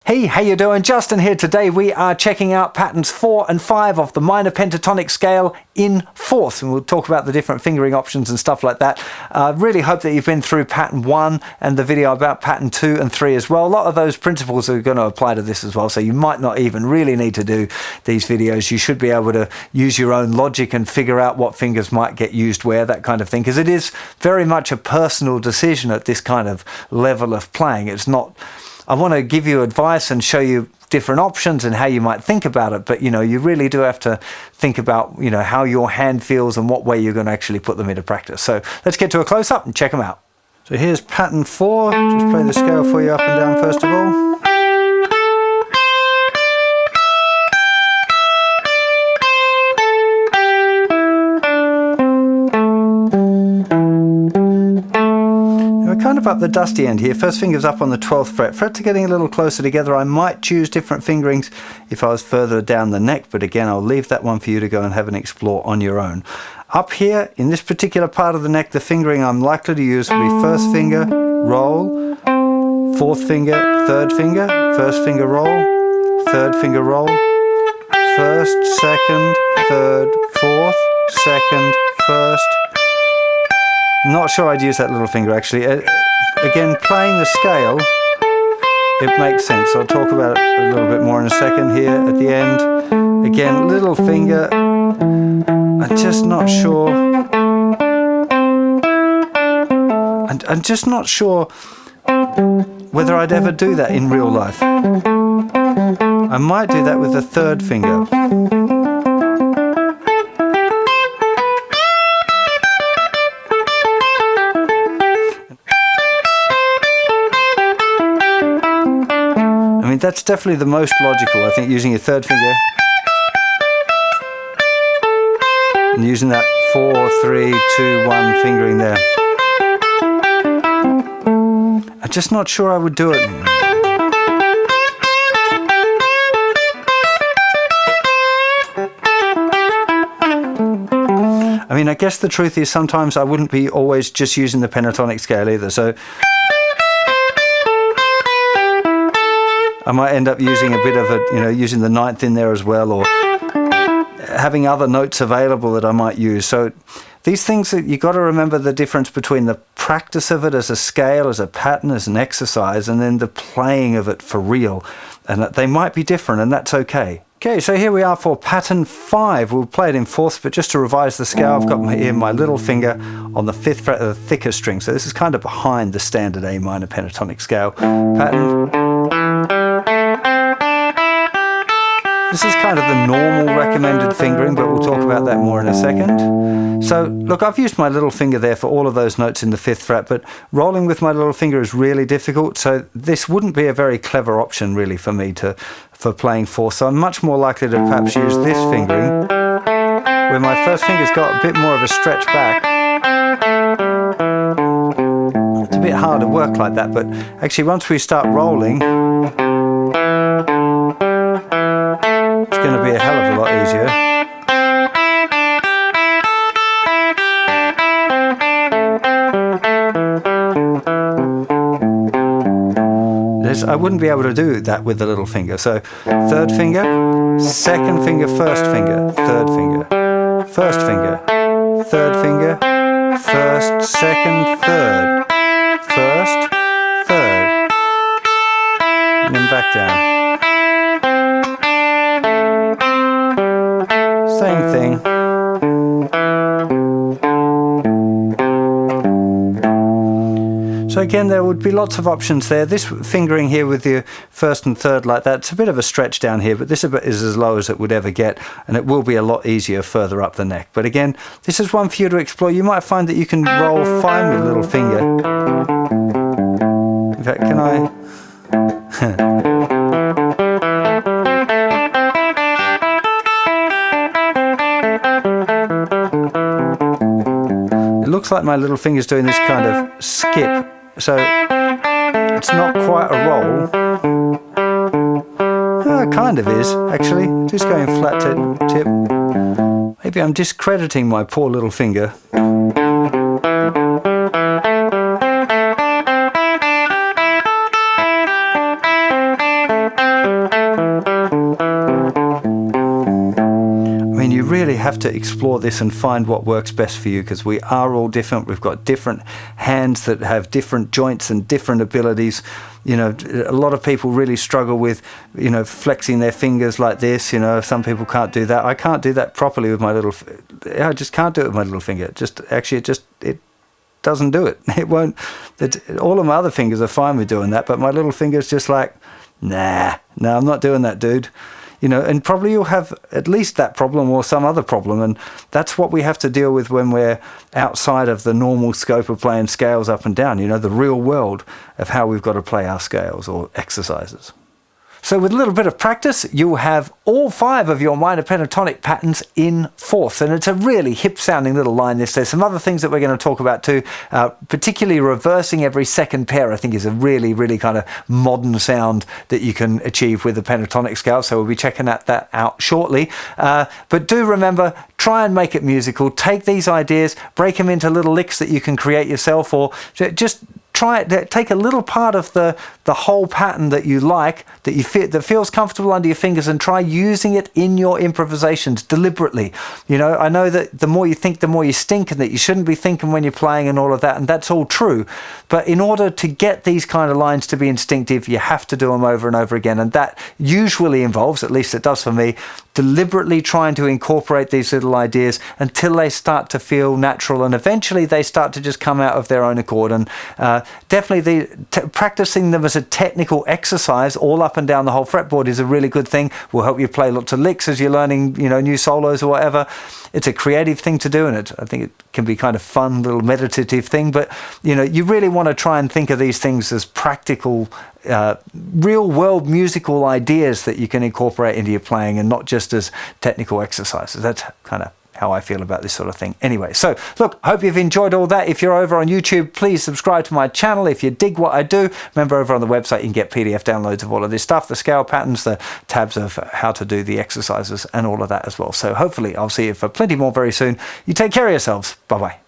Hey, how you doing? Justin here. Today we are checking out patterns 4 and 5 of the minor pentatonic scale in fourths, and we'll talk about the different fingering options and stuff like that. Really hope that you've been through pattern 1 and the video about pattern 2 and 3 as well. A lot of those principles are going to apply to this as well, so you might not even really need to do these videos. You should be able to use your own logic and figure out what fingers might get used where, that kind of thing, because it is very much a personal decision at this kind of level of playing. It's not... I want to give you advice and show you different options and how you might think about it, but you really do have to think about how your hand feels and what way you're going to actually put them into practice. So let's get to a close-up and check them out. So here's pattern 4. Just play the scale for you up and down first of all. Kind of up the dusty end here. First finger's up on the 12th fret. Frets are getting a little closer together. I might choose different fingerings if I was further down the neck, but again, I'll leave that one for you to go and have an explore on your own. Up here, in this particular part of the neck, the fingering I'm likely to use will be first finger, roll, fourth finger, third finger, first finger, roll, third finger, roll, first, second, third, fourth, second, first. Not sure I'd use that little finger actually. Again, playing the scale, it makes sense. I'll talk about it a little bit more in a second here at the end. Again, little finger. I'm just not sure. I'm just not sure whether I'd ever do that in real life. I might do that with the third finger. I mean, that's definitely the most logical, I think, using your third finger and using that 4, 3, 2, 1 fingering there. I'm just not sure I would do it. I mean, I guess the truth is sometimes I wouldn't be always just using the pentatonic scale either, so I might end up using a bit of a, using the ninth in there as well, or having other notes available that I might use. So these things, you've got to remember the difference between the practice of it as a scale, as a pattern, as an exercise, and then the playing of it for real. And they might be different, and that's okay. Okay, so here we are for pattern 5. We'll play it in fourths, but just to revise the scale, I've got here my little finger on the 5th fret of the thicker string. So this is kind of behind the standard A minor pentatonic scale pattern. This is kind of the normal recommended fingering, but we'll talk about that more in a second. So look, I've used my little finger there for all of those notes in the 5th fret, but rolling with my little finger is really difficult, so this wouldn't be a very clever option really for me for playing fourth. So I'm much more likely to perhaps use this fingering, where my first finger's got a bit more of a stretch back. It's a bit hard to work like that, but actually once we start rolling, it's going to be a hell of a lot easier. I wouldn't be able to do that with the little finger. So third finger, second finger, first finger, third finger, first finger, third finger, first, second, third, first, third, and then back down. Same thing. So again, there would be lots of options there. This fingering here with your first and third like that, it's a bit of a stretch down here, but this is as low as it would ever get, and it will be a lot easier further up the neck. But again, this is one for you to explore. You might find that you can roll fine with a little finger. In fact, can I? It looks like my little finger's doing this kind of skip, so it's not quite a roll. It kind of is, actually. Just going flat tip. Maybe I'm discrediting my poor little finger. have to explore this and find what works best for you, because we are all different. We've got different hands that have different joints and different abilities. You know, a lot of people really struggle with, you know, flexing their fingers like this. You know, some people can't do that. I can't do that properly with my little. I just can't do it with my little finger. It doesn't do it. It won't. All of my other fingers are fine with doing that, but my little finger's just like, nah, I'm not doing that, dude. You know, and probably you'll have at least that problem or some other problem, and that's what we have to deal with when we're outside of the normal scope of playing scales up and down, you know, the real world of how we've got to play our scales or exercises. So with a little bit of practice, you'll have all 5 of your minor pentatonic patterns in fourths. And it's a really hip-sounding little line, this. There's some other things that we're going to talk about too, particularly reversing every second pair, I think is a really, really kind of modern sound that you can achieve with the pentatonic scale. So we'll be checking that out shortly. But do remember, try and make it musical. Take these ideas, break them into little licks that you can create yourself, or just try it. Take a little part of the whole pattern that you like, that you feel, that feels comfortable under your fingers, and try using it in your improvisations deliberately. You know, I know that the more you think, the more you stink, and that you shouldn't be thinking when you're playing and all of that, and that's all true. But in order to get these kind of lines to be instinctive, you have to do them over and over again, and that usually involves, at least it does for me, deliberately trying to incorporate these little ideas until they start to feel natural, and eventually they start to just come out of their own accord. And definitely practicing them as a technical exercise all up and down the whole fretboard is a really good thing. Will help you play lots of licks as you're learning, you know, new solos or whatever. It's a creative thing to do, and I think it can be kind of fun, little meditative thing. But you know, you really want to try and think of these things as practical, real world musical ideas that you can incorporate into your playing, and not just as technical exercises. That's kind of how I feel about this sort of thing. Anyway, so look, hope you've enjoyed all that. If you're over on YouTube, please subscribe to my channel. If you dig what I do, remember over on the website you can get PDF downloads of all of this stuff, the scale patterns, the tabs of how to do the exercises, and all of that as well. So hopefully I'll see you for plenty more very soon. You take care of yourselves. Bye-bye.